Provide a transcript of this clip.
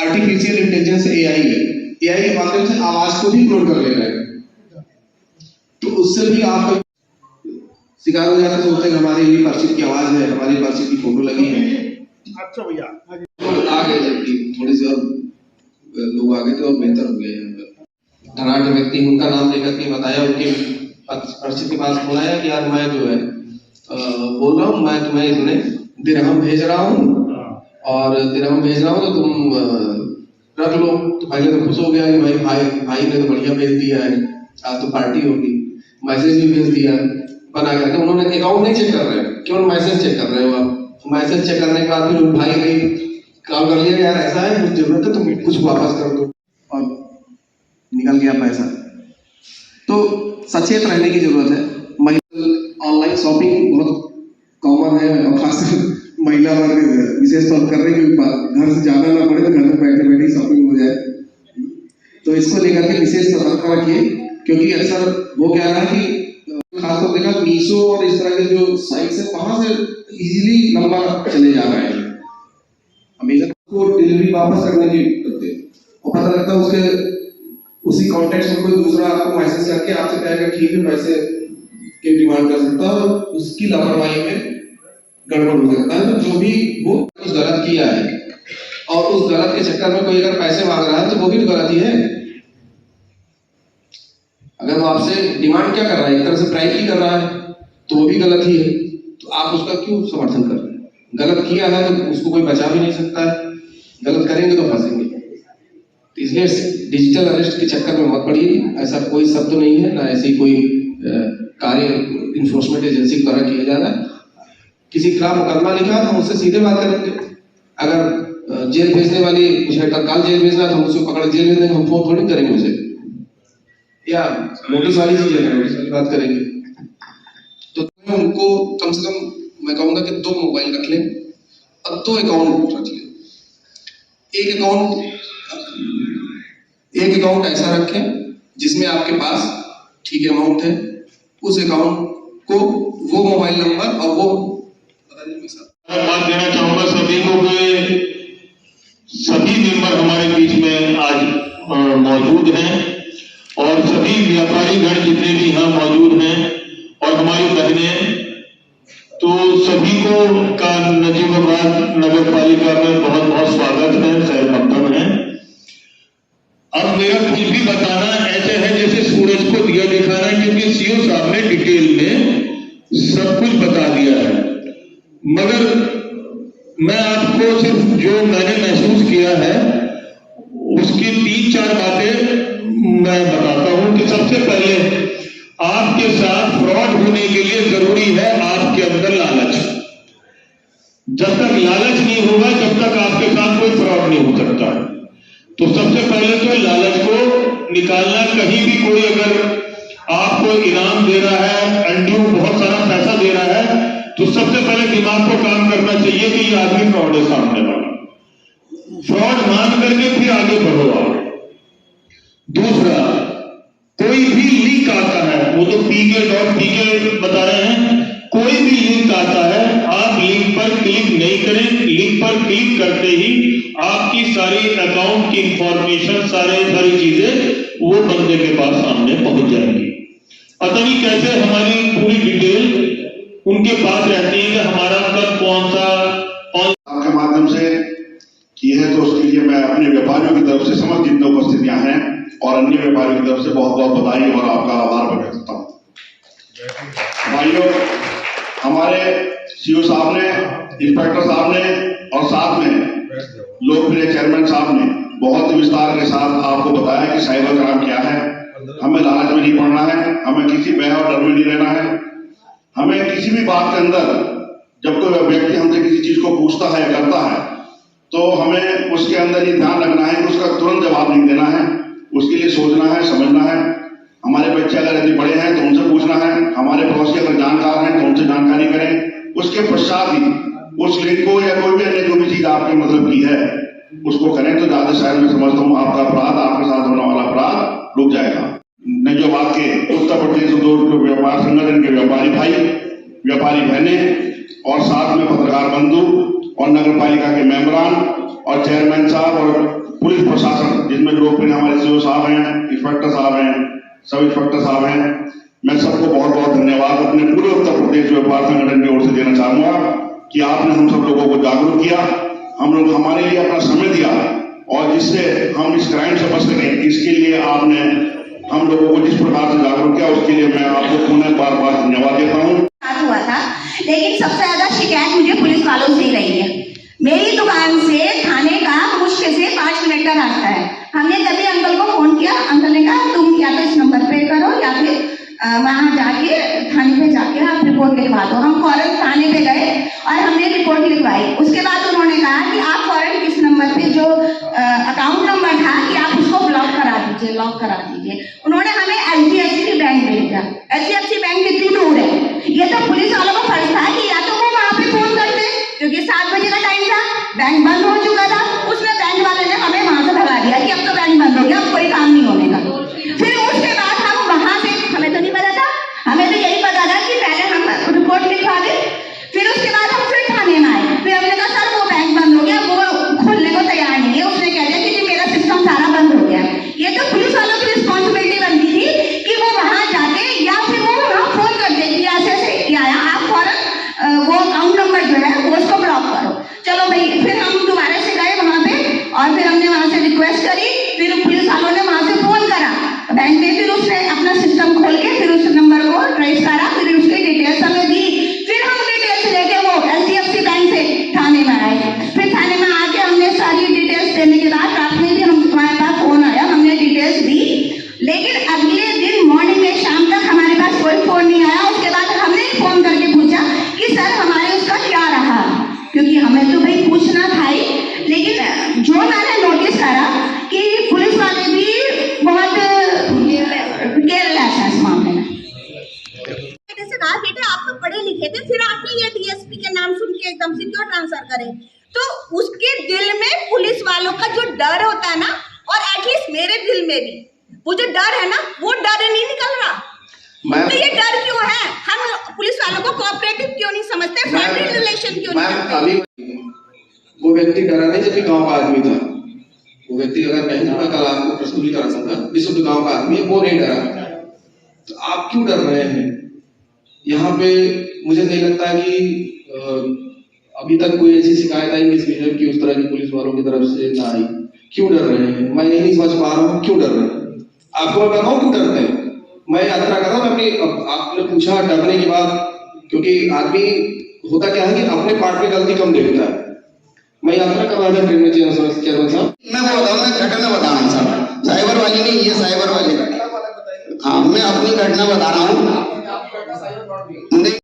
Artificial intelligence AI है, AI के माध्यम से आवाज को भी क्लोन कर ले रहा है, तो उससे भी आप शिकार हो जाते हैं। सोचते हैं हमारी ये पर्ची की आवाज है, हमारी पर्ची की फोटो लगी है। अच्छा भैया आ गए जबकि थोड़ी सी और लोग आ गए थे और बेहतर हो गए। धनाढ़ व्यक्ति उनका नाम लेकर के बताया, उनके पर्ची के पास बुलाया कि यार मैं जो है बोल रहा हूँ, मैं तुम्हें इतने दिरहम भेज रहा हूँ और दिरहम भेज रहा हूँ तो तुम रख लो। तो पहले तो खुश हो गया कि भाई ने तो बढ़िया भेज दिया है, आज तो पार्टी होगी। मैसेज भी भेज दिया बना करके। उन्होंने अकाउंट नहीं चेक कर रहे हैं, केवल मैसेज चेक कर रहे हो आप। मैसेज चेक करने के बाद फिर भाई गई कॉल कर लिया, यार ऐसा है कुछ जरूरत है तुम कुछ वापस कर दो, और निकल गया पैसा। तो सचेत रहने की जरूरत है। ऑनलाइन शॉपिंग बहुत कॉमन है और खासकर महिला वर्ग विशेष तौर कर रहे हैं, घर से जाना ना पड़े तो घर में बैठे बैठे शॉपिंग हो जाए। तो इसको लेकर के विशेष सतर्कता रखिए, क्योंकि अक्सर वो कह रहा है कि खासतौर देखा मीशो और इस तरह के जो साइट्स है वहां से इजीली नंबर चले जा रहे हैं। अमेजन को डिलीवरी वापस करने की करते हैं और पता लगता है उसके उसी कॉन्टेक्स्ट में कोई दूसरा आपको मैसेज करके आपसे कहेगा ठीक है पैसे की डिमांड कर सकता है, और उसकी लापरवाही में गड़बड़ हो सकता है। तो जो भी वो कुछ गलत किया है और उस गलत के चक्कर में कोई अगर पैसे मांग रहा है तो वो भी गलत ही है। अगर वो आपसे डिमांड क्या कर रहा है, एक तरह से प्राइस ही कर रहा है, तो वो भी गलत ही है। तो आप उसका क्यों समर्थन कर रहे हैं? गलत किया है तो उसको कोई बचा भी नहीं सकता है, गलत करेंगे तो फंसेंगे। तो इसलिए डिजिटल अरेस्ट के चक्कर में मत पड़िए। ऐसा कोई शब्द नहीं है, ना ऐसी कोई कार्य इन्फोर्समेंट एजेंसी द्वारा किया जा रहा है। किसी खिलाफ मुकदमा लिखा तो हम उससे सीधे बात करेंगे। अगर जेल भेजने वाली मुझे तत्काल जेल भेजना तो हम उसको पकड़ जेल भेज देंगे, हम फोन थोड़ी करेंगे उसे, या नोटिस वाली बात करेंगे। तो उनको कम से कम मैं कहूंगा कि 2 मोबाइल रख लें और 2 अकाउंट रख लें। एक अकाउंट ऐसा रखें जिसमें आपके पास ठीक अमाउंट है, उस अकाउंट को वो मोबाइल नंबर और वो बात देना चाहूंगा सभी को कि सभी मेंबर हमारे बीच में आज मौजूद हैं और सभी व्यापारी गण जितने भी यहाँ मौजूद हैं और हमारी बहनें, तो सभी को का नजीबाबाद नगर पालिका में बहुत बहुत स्वागत है, खैर मकदम है। अब मेरा कुछ भी बताना ऐसे है जैसे सूरज को दिया दिखाना है, क्योंकि सीओ साहब ने डिटेल में सब कुछ बता दिया है। मगर मैं आपको सिर्फ जो मैंने महसूस किया है उसकी 3-4 बातें मैं बताता हूं कि सबसे पहले आपके साथ फ्रॉड होने के लिए जरूरी है आपके अंदर लालच। जब तक लालच नहीं होगा तब तक आपके साथ कोई फ्रॉड नहीं हो सकता। तो सबसे पहले तो लालच को निकालना। कहीं भी कोई अगर आपको इनाम दे रहा है, अंड्यू बहुत सारा पैसा दे रहा है, तो सबसे पहले दिमाग को काम करना चाहिए कि ये आदमी फ्रॉड है सामने वाला। फ्रॉड मान करके फिर आगे बढ़ो आप। दूसरा, कोई भी लिंक आता है, वो तो pk.pk बता रहे हैं, कोई भी लिंक आता है आप लिंक पर क्लिक नहीं करें। लिंक पर क्लिक करते ही आपकी सारी अकाउंट की इंफॉर्मेशन, सारी चीजें वो बंदे के पास सामने पहुंच जाएंगी। पता नहीं कैसे हमारी पूरी डिटेल उनके पास रहती है कि हमारा कब कौन आपके माध्यम से की है। तो उसके लिए मैं अपने व्यापारियों की तरफ से समस्त जितने उपस्थितियां हैं और अन्य व्यापारियों की तरफ से बहुत बहुत बधाई और आपका आभार व्यक्त करता हूं। भाइयों, हमारे सीओ साहब ने, इंस्पेक्टर साहब ने और साथ में लोकप्रिय चेयरमैन साहब ने बहुत विस्तार के साथ आपको बताया कि साइबर क्राइम क्या है। हमें लालच में नहीं पड़ना है, हमें किसी भय और डर में नहीं रहना है। हमें किसी भी बात के अंदर जब कोई व्यक्ति हमसे किसी चीज को पूछता है, करता है, तो हमें उसके अंदर ये ध्यान रखना है कि उसका तुरंत जवाब नहीं देना है। उसके लिए सोचना है, समझना है। हमारे बच्चे अगर यदि बड़े हैं तो उनसे पूछना है, हमारे पड़ोसी अगर जानकार हैं तो उनसे जानकारी करें। उसके पश्चात ही उस लिंक को या कोई भी अन्य जो भी चीज आपके मतलब की है उसको करें, तो ज्यादा शायद मैं समझता हूँ आपका अपराध, आपके साथ होने वाला अपराध रुक जाएगा। ने जो आपके उत्तर प्रदेश उद्योग व्यापार संगठन के व्यापारी भाई, व्यापारी बहनें और साथ में पत्रकार बंधु और नगर पालिका के मेंबरान और चेयरमैन साहब और पुलिस प्रशासन, जिसमें लोकप्रिय हमारे सीओ साहब हैं, इंस्पेक्टर साहब हैं, सब इंस्पेक्टर साहब हैं, मैं सबको बहुत बहुत धन्यवाद अपने पूरे उत्तर प्रदेश व्यापार संगठन की ओर से देना चाहूंगा कि आपने हम सब लोगों को जागरूक किया, हम लोग हमारे लिए अपना समय दिया और जिससे हम इस क्राइम से बच सकें, इसके लिए आपने हम लोगों को जिस प्रकार से जागरूक किया उसके लिए मैं आपको पुनः बार बार धन्यवाद देता हूँ। हुआ था, लेकिन सबसे ज्यादा शिकायत मुझे पुलिस वालों से ही रही है। मेरी दुकान से थाने का मुश्किल से 5 मिनट का रास्ता है। हमने तभी अंकल को फोन किया, अंकल ने कहा तुम या तो इस नंबर पे करो या फिर वहां जाके थाने पे जाके आप रिपोर्ट लिखवा दो। हम फौरन थाने पे गए और हमने रिपोर्ट लिखवाई। उसके बाद उन्होंने कहा कि आप फौरन इस नंबर पे जो अकाउंट नंबर था कि आप उसको ब्लॉक करा दीजिए, लॉक करा दीजिए। उन्होंने हमें HDFC बैंक भेजा। HDFC बैंक कितनी दूर है, ये तो पुलिस वालों को फर्ज था कि या तो वो वहां पे फोन करते, क्योंकि 7 बजे का टाइम था, बैंक बंद हो चुका था। उसमें बैंक वाले ने हमें वहां से भगा दिया कि अब तो बैंक बंद हो गया, अब कोई काम नहीं होने का। फिर उसके बाद हम वहां से, हमें तो नहीं पता था, हमें तो यही पता था कि पहले हम रिपोर्ट लिखवा दें, फिर उसके बाद हम फिर थाने में आए। फिर हमने कहा सर वो बैंक बंद हो गया, वो खोलने को तैयार नहीं है। उसने कह दिया कि मेरा सिस्टम सारा बंद हो गया। ये तो पुलिस वालों की रिस्पॉन्सिबिलिटी बनती थी कि वो वहां जाते या फिर वो वहां फोन कर दे कि ऐसे ऐसे आया, आप फौरन वो अकाउंट नंबर जो है वो उसको ब्लॉक करो। चलो भाई, फिर हम दोबारा से गए वहां पे और फिर हमने वहां से रिक्वेस्ट करी। फिर पुलिस वालों ने वहां से फोन करा बैंक में, फिर उसने अपना सिस्टम खोल के फिर उस नंबर को ट्रेस करा, फिर उसकी डिटेल्स हमें दी। फिर हम डिटेल्स लेके वो HDFC बैंक से थाने में आए। फिर थाने में आके हमने सारी डिटेल्स देने के बाद रात में भी हमारे पास फोन आया, हमने डिटेल्स दी। लेकिन अगले दिन मॉर्निंग में शाम तक हमारे पास कोई फोन नहीं आया। उसके बाद हमने फोन करके पूछा कि सर हमारे उसका क्या रहा, क्योंकि हमें तो भाई पूछना था ही। लेकिन जो मैंने नोटिस करा कि पुलिस वाले भी बहुत केयरलेस है इस मामले में। जैसे कहा बेटा आप तो पढ़े लिखे थे, फिर आपने ये DSP के नाम सुन के एकदम से क्यों ट्रांसफर करे? तो उसके दिल में पुलिस वालों का जो डर होता है ना, और एटलीस्ट मेरे दिल में भी वो जो डर है ना, वो डर नहीं निकल रहा। तो ये डर क्यों है? हम पुलिस वालों को कोऑपरेटिव क्यों नहीं समझते, फ्रेंडली रिलेशन क्यों नहीं करते? अभी वो व्यक्ति डरा नहीं जबकि गांव का आदमी था। वो व्यक्ति अगर नहीं तो मैं कल आपको प्रस्तुति करा सकता, विशुद्ध गांव का आदमी है, वो नहीं डरा। तो आप क्यों डर रहे हैं? यहाँ पे मुझे नहीं लगता कि अभी तक कोई ऐसी शिकायत आई मिसबिहेव की उस तरह की पुलिस वालों की तरफ से ना आई। क्यों डर रहे हैं? मैं नहीं समझ पा रहा हूँ क्यों डर रहे हैं। आपको मैं बताऊँ क्यों डरते हैं? मैं यात्रा कर रहा हूँ अपनी, आपने पूछा डरने की बात, क्योंकि आदमी होता क्या है कि अपने पार्ट में गलती कम देखता है। मैं यात्रा कर रहा था ट्रेन में, चेयरमैन साहब मैं बताऊँ, मैं घटना बता रहा हूँ साहब, साइबर वाली नहीं, ये साइबर वाली। हाँ, मैं अपनी घटना बता रहा हूँ।